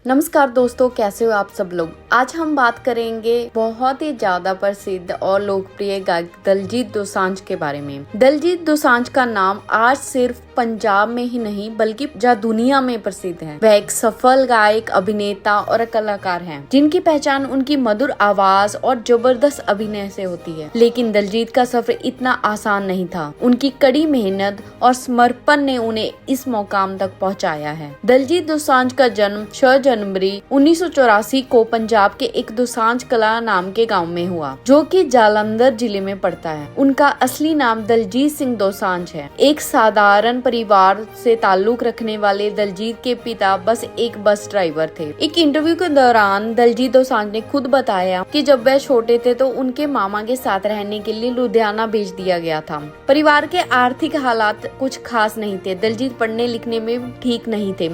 नमस्कार दोस्तों, कैसे हो आप सब लोग। आज हम बात करेंगे बहुत ही ज्यादा प्रसिद्ध और लोकप्रिय गायक दलजीत दोसांझ के बारे में। दलजीत दोसांझ का नाम आज सिर्फ पंजाब में ही नहीं बल्कि दुनिया में प्रसिद्ध है। वह एक सफल गायक, अभिनेता और कलाकार हैं, जिनकी पहचान उनकी मधुर आवाज और जबरदस्त अभिनय से होती है। लेकिन दलजीत का सफर इतना आसान नहीं था। उनकी कड़ी मेहनत और समर्पण ने उन्हें इस मुकाम तक पहुँचाया है। दलजीत दोसांझ का जन्म 6 जनवरी 1984 को पंजाब के एक दोसांझ कला नाम के गांव में हुआ, जो कि जालंधर जिले में पड़ता है। उनका असली नाम दलजीत सिंह दोसांझ है। एक साधारण परिवार से ताल्लुक रखने वाले दलजीत के पिता बस एक बस ड्राइवर थे। एक इंटरव्यू के दौरान दलजीत दोसांझ ने खुद बताया कि जब वह छोटे थे तो उनके मामा के साथ रहने के लिए लुधियाना भेज दिया गया था। परिवार के आर्थिक हालात कुछ खास नहीं थे। दलजीत पढ़ने लिखने में ठीक नहीं थे,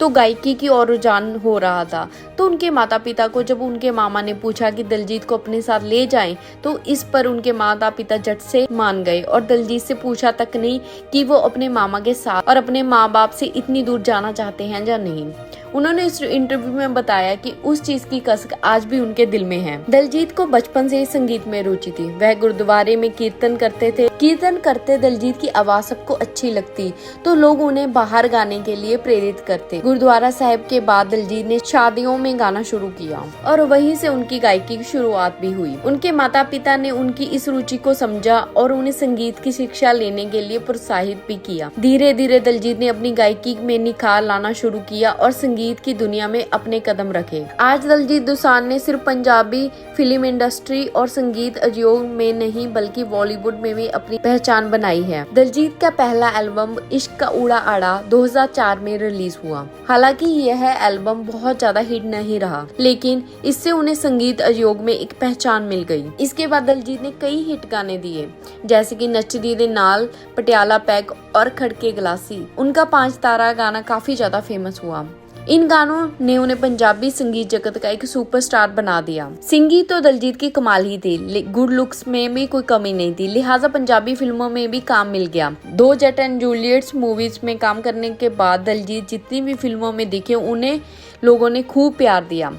तो गायकी की ओर रुझान हो रहा था। तो उनके माता पिता को जब उनके मामा ने पूछा कि दलजीत को अपने साथ ले जाएं, तो इस पर उनके माता पिता झट से मान गए और दलजीत से पूछा तक नहीं कि वो अपने मामा के साथ और अपने माँ बाप से इतनी दूर जाना चाहते हैं या नहीं। उन्होंने इस इंटरव्यू में बताया कि उस चीज की कसक आज भी उनके दिल में है। दलजीत को बचपन से ही संगीत में रुचि थी। वह गुरुद्वारे में कीर्तन करते थे। कीर्तन करते दलजीत की आवाज सबको अच्छी लगती, तो लोग उन्हें बाहर गाने के लिए प्रेरित करते। गुरुद्वारा साहिब के बाद दलजीत ने शादियों में गाना शुरू किया और वहीं से उनकी गायकी की शुरुआत भी हुई। उनके माता पिता ने उनकी इस रुचि को समझा और उन्हें संगीत की शिक्षा लेने के लिए प्रोत्साहित भी किया। धीरे धीरे दलजीत ने अपनी गायकी में निखार लाना शुरू किया और संगीत की दुनिया में अपने कदम रखे। आज दलजीत दोसांझ ने सिर्फ पंजाबी फिल्म इंडस्ट्री और संगीत उद्योग में नहीं बल्कि बॉलीवुड में भी अपनी पहचान बनाई है। दलजीत का पहला एल्बम इश्क का उड़ा आड़ा 2004 में रिलीज हुआ। हालांकि यह एल्बम बहुत ज्यादा हिट नहीं रहा, लेकिन इससे उन्हें संगीत उद्योग में एक पहचान मिल गई। इसके बाद दलजीत ने कई हिट गाने दिए, जैसे कि नचदी दे नाल, पटियाला पैग और खड़के गलासी। उनका 5 तारा गाना काफी ज्यादा फेमस हुआ। इन गानों ने उन्हें पंजाबी संगीत जगत का एक सुपरस्टार बना दिया। सिंगिंग तो दलजीत की कमाल ही थी, गुड लुक्स में भी कोई कमी नहीं थी, लिहाजा पंजाबी फिल्मों में भी काम मिल गया। 2 जट एंड जूलियट मूवीज में काम करने के बाद दलजीत जितनी भी फिल्मों में दिखे उन्हें लोगों ने खूब प्यार दिया।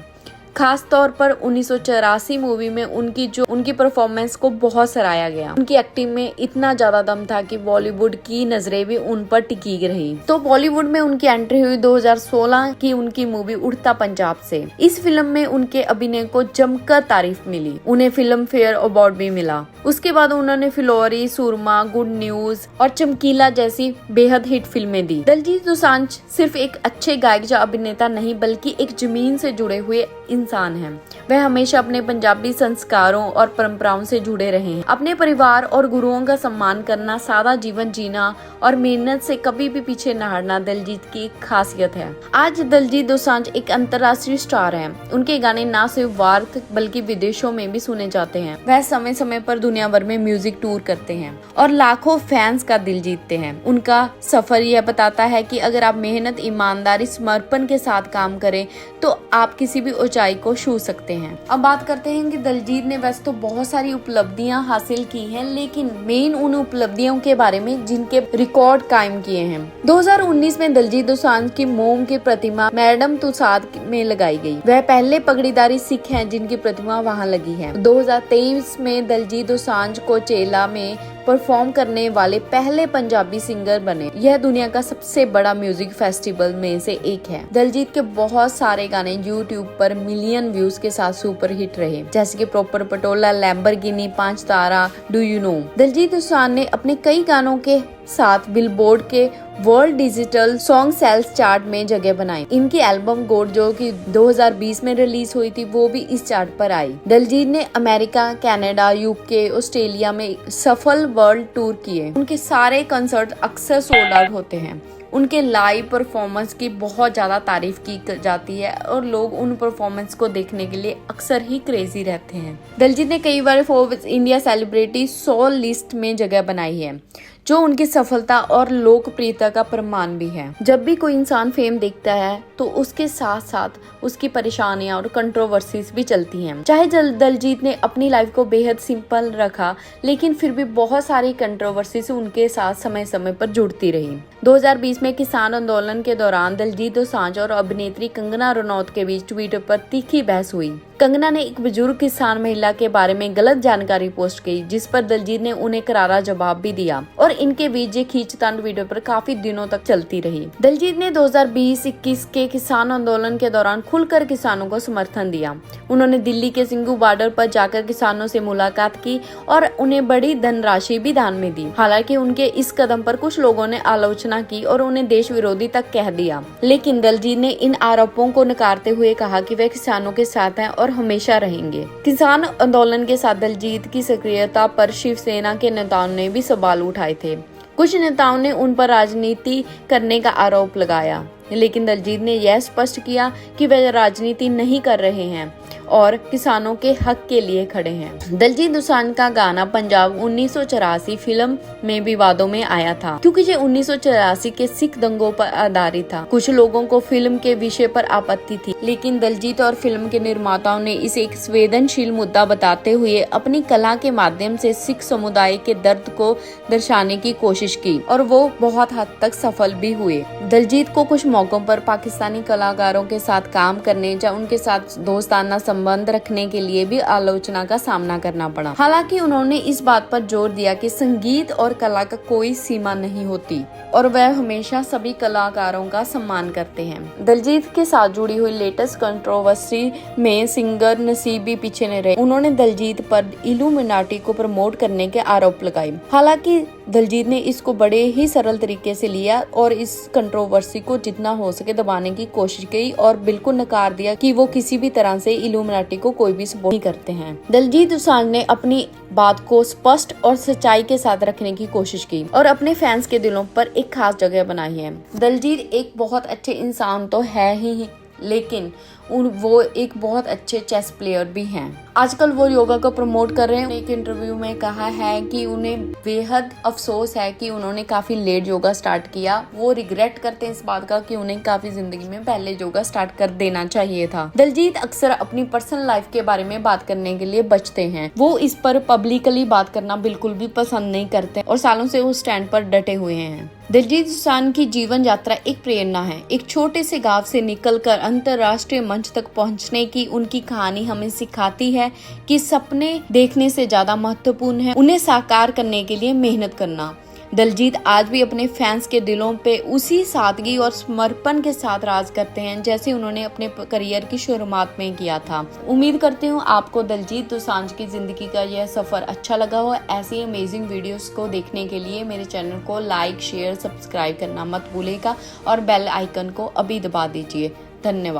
खास तौर पर 1984 मूवी में उनकी परफॉर्मेंस को बहुत सराहा गया। उनकी एक्टिंग में इतना ज्यादा दम था कि बॉलीवुड की नजरें भी उन पर टिकी रही। तो बॉलीवुड में उनकी एंट्री हुई 2016 की उनकी मूवी उड़ता पंजाब से। इस फिल्म में उनके अभिनय को जमकर तारीफ मिली। उन्हें फिल्म फेयर अवार्ड भी मिला। उसके बाद उन्होंने फिलौरी, सुरमा, गुड न्यूज और चमकीला जैसी बेहद हिट फिल्में दी। दलजीत दोसांझ सिर्फ एक अच्छे गायक या अभिनेता नहीं बल्कि एक जमीन से जुड़े हुए इंसान हैं। वह हमेशा अपने पंजाबी संस्कारों और परंपराओं से जुड़े रहे हैं। अपने परिवार और गुरुओं का सम्मान करना, सादा जीवन जीना और मेहनत से कभी भी पीछे न हटना दलजीत की खासियत है। आज दलजीत दोसांझ एक अंतर्राष्ट्रीय स्टार हैं। उनके गाने न सिर्फ भारत बल्कि विदेशों में भी सुने जाते हैं। वह समय समय पर दुनिया भर में म्यूजिक टूर करते हैं और लाखों फैंस का दिल जीतते हैं। उनका सफर यह बताता है कि अगर आप मेहनत, ईमानदारी, समर्पण के साथ काम करें तो आप किसी भी ऊंचाई को छू सकते हैं। अब बात करते हैं कि दलजीत ने वैसे तो बहुत सारी उपलब्धियां हासिल की हैं, लेकिन मेन उन उपलब्धियों के बारे में जिनके रिकॉर्ड कायम किए हैं। 2019 में दलजीत दोसांझ की मोम की प्रतिमा मैडम तुसाद में लगाई गई। वह पहले पगड़ीदारी सिख हैं जिनकी प्रतिमा वहां लगी है। 2023 में दलजीत दोसांझ कोचेला में परफॉर्म करने वाले पहले पंजाबी सिंगर बने। यह दुनिया का सबसे बड़ा म्यूजिक फेस्टिवल में से एक है। दलजीत के बहुत सारे गाने यूट्यूब पर मिलियन व्यूज के साथ सुपर हिट रहे, जैसे कि proper Patola, Lamborghini, 5 Taara, do you know. Diljit Dosanjh ने अपने कई गानों के साथ बिलबोर्ड के world digital song sales chart में जगह बनाई। इनकी एल्बम गोड जो कि 2020 में रिलीज हुई थी वो भी इस चार्ट पर आई। दलजीत ने अमेरिका, कनाडा, यूके, ऑस्ट्रेलिया में सफल वर्ल्ड टूर किए। उनके सारे कंसर्ट अक्सर सोल्ड आउट होते हैं। उनके लाइव परफॉर्मेंस की बहुत ज्यादा तारीफ की जाती है और लोग उन परफॉर्मेंस को देखने के लिए अक्सर ही क्रेजी रहते हैं। दलजीत ने कई बार फोर्ब्स इंडिया सेलिब्रिटी 100 लिस्ट में जगह बनाई है, जो उनकी सफलता और लोकप्रियता का प्रमाण भी है। जब भी कोई इंसान फेम देखता है तो उसके साथ साथ उसकी परेशानियां और कंट्रोवर्सीज भी चलती हैं। चाहे दलजीत ने अपनी लाइफ को बेहद सिंपल रखा, लेकिन फिर भी बहुत सारी कंट्रोवर्सीज उनके साथ समय समय पर जुड़ती रही। 2020 में किसान आंदोलन के दौरान दिलजीत दोसांझ और अभिनेत्री कंगना रनौत के बीच ट्विटर पर तीखी बहस हुई। कंगना ने एक बुजुर्ग किसान महिला के बारे में गलत जानकारी पोस्ट की, जिस पर दिलजीत ने उन्हें करारा जवाब भी दिया और इनके बीच ये खींचतान ट्विटर पर काफी दिनों तक चलती रही। दिलजीत ने 2020-21 के किसान आंदोलन के दौरान खुलकर किसानों को समर्थन दिया। उन्होंने दिल्ली के सिंघू बॉर्डर पर जाकर किसानों से मुलाकात की और उन्हें बड़ी धनराशि भी दान में दी। हालांकि उनके इस कदम पर कुछ लोगों ने आलोचना की और उन्हें देश विरोधी तक कह दिया, लेकिन दिलजीत ने इन आरोपों को नकारते हुए कहा कि वे किसानों के साथ हैं और हमेशा रहेंगे। किसान आंदोलन के साथ दिलजीत की सक्रियता पर शिवसेना के नेताओं ने भी सवाल उठाए थे। कुछ नेताओं ने उन पर राजनीति करने का आरोप लगाया, लेकिन दिलजीत ने यह स्पष्ट किया कि वे राजनीति नहीं कर रहे हैं और किसानों के हक के लिए खड़े हैं। दिलजीत दोसांझ का गाना पंजाब 1984 फिल्म में विवादों में आया था, क्योंकि ये 1984 के सिख दंगों पर आधारित था। कुछ लोगों को फिल्म के विषय पर आपत्ति थी, लेकिन दिलजीत और फिल्म के निर्माताओं ने इसे एक संवेदनशील मुद्दा बताते हुए अपनी कला के माध्यम से सिख समुदाय के दर्द को दर्शाने की कोशिश की और वो बहुत हद तक सफल भी हुए। दिलजीत को कुछ मौकों पर पाकिस्तानी कलाकारों के साथ काम करने या उनके साथ दोस्ताना संबंध रखने के लिए भी आलोचना का सामना करना पड़ा। हालांकि उन्होंने इस बात पर जोर दिया कि संगीत और कला का कोई सीमा नहीं होती और वह हमेशा सभी कलाकारों का सम्मान करते हैं। दिलजीत के साथ जुड़ी हुई लेटेस्ट कंट्रोवर्सी में सिंगर नसीब भी पीछे नहीं रहे। उन्होंने दिलजीत पर इल्यूमिनाटी को प्रमोट करने के आरोप लगाए। हालांकि दिलजीत ने इसको बड़े ही सरल तरीके से लिया और इस कंट्रोवर्सी को जितना हो सके दबाने की कोशिश की और बिल्कुल नकार दिया कि वो किसी भी तरह से इल्यूमिनाटी को कोई भी सपोर्ट नहीं करते हैं। दिलजीत दोसांझ ने अपनी बात को स्पष्ट और सच्चाई के साथ रखने की कोशिश की और अपने फैंस के दिलों पर एक खास जगह बनाई है। दिलजीत एक बहुत अच्छे इंसान तो है ही, लेकिन वो एक बहुत अच्छे चेस प्लेयर भी हैं। आजकल वो योगा को प्रमोट कर रहे हैं। एक इंटरव्यू में कहा है कि उन्हें बेहद अफसोस है कि उन्होंने काफी लेट योगा स्टार्ट किया। वो रिग्रेट करते हैं इस बात का कि उन्हें काफी जिंदगी में पहले योगा स्टार्ट कर देना चाहिए था। दिलजीत अक्सर अपनी पर्सनल लाइफ के बारे में बात करने के लिए बचते हैं। वो इस पर पब्लिकली बात करना बिल्कुल भी पसंद नहीं करते और सालों से वो स्टैंड पर डटे हुए हैं। दिलजीत दोसांझ की जीवन यात्रा एक प्रेरणा है। एक छोटे से गांव से निकलकर अंतर्राष्ट्रीय मंच तक पहुंचने की उनकी कहानी हमें सिखाती है कि सपने देखने से ज्यादा महत्वपूर्ण है उन्हें साकार करने के लिए मेहनत करना। दिलजीत आज भी अपने फैंस के दिलों पे उसी सादगी और समर्पण के साथ राज करते हैं जैसे उन्होंने अपने करियर की शुरुआत में किया था। उम्मीद करती हूँ आपको दिलजीत दोसांझ की जिंदगी का यह सफर अच्छा लगा हो। ऐसी अमेजिंग वीडियोस को देखने के लिए मेरे चैनल को लाइक, शेयर, सब्सक्राइब करना मत भूलिएगा और बेल आइकन को अभी दबा दीजिए। धन्यवाद।